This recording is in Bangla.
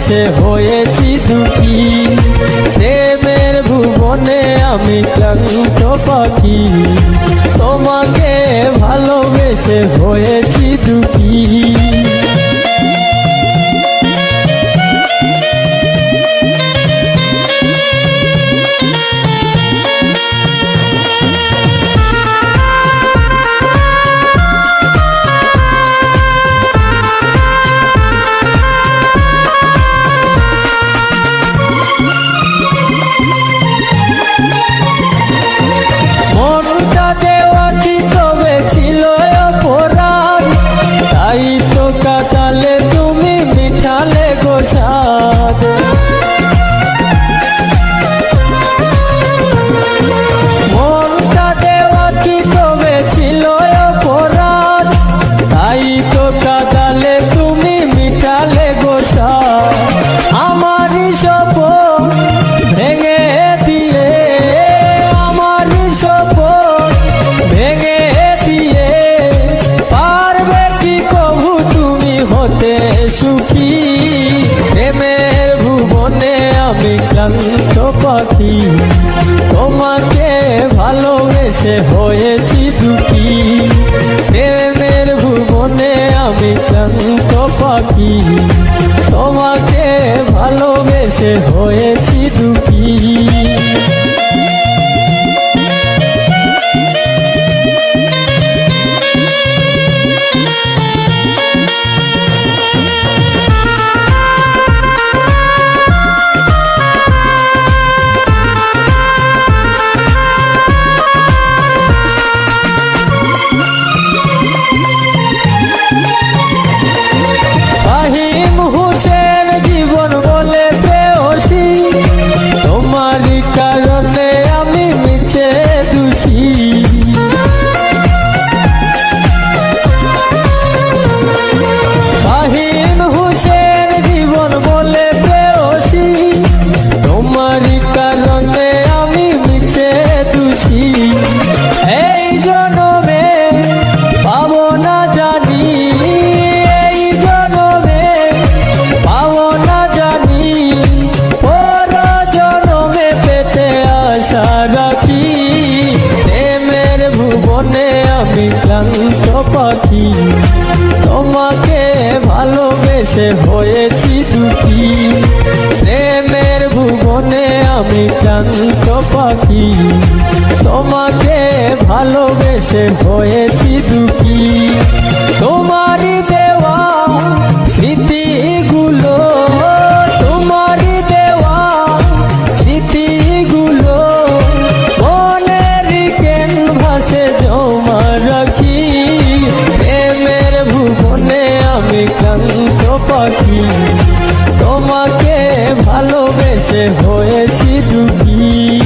ভালোবেসে হয়েছি দুঃখী। প্রেমের ভুবনে আমি ক্লান্ত পাখি, তোমাকে ভালোবেসে হয়েছি দুঃখী। মনটা দেওয়া কি তবে ছিল অপরাধ, তাই তো কাটালে তুমি মিঠালে গো স্বাদ। মনটা দেওয়া কি তবে ছিল অপরাধ, তাই তো কাটালে তুমি মিঠালে গো স্বাদ। আমারই স্বপ্ন ভেঙে দিয়ে, আমারই স্বপ্ন ভেঙে দিয়ে, পারবে কি কবু তুমি হতে সুখী। প্রেমের ভুবনে আমি ক্লান্ত পাখি, তোমাকে ভালোবেসে হয়েছি দুঃখী। প্রেমের ভুবনে আমি ক্লান্ত পাখি, তোমাকে ভালোবেসে হয়েছি দুঃখী। ফাহিম হোসেন জীবন বলে প্রেয়সী, তোমারই কারণে আমি মিছে দোষী। ফাহিম হোসেন জীবন বলে প্রেয়সী, তোমারই কারণে আমি মিছে দোষী। এই জনমে পাবো না জানি, এই জনমে পাবো না জানি, পর জনমে পেতে আশা রাখি। প্রেমের ভুবনে আমি ক্লান্ত পাখি, তোমাকে ভালোবেসে হয়েছি দুঃখী। প্রেমের ভুবনে আমি ক্লান্ত পাখি, তোমাকে ভালোবেসে হয়েছি দুঃখী। তোমারই দেওয়া স্মৃতিগুলো, তোমারই দেওয়া স্মৃতিগুলো মনের ক্যানভাসে জমা রাখি। প্রেমের ভুবনে আমি ক্লান্ত পাখি, তোমাকে ভালোবেসে হয়েছি দুঃখী।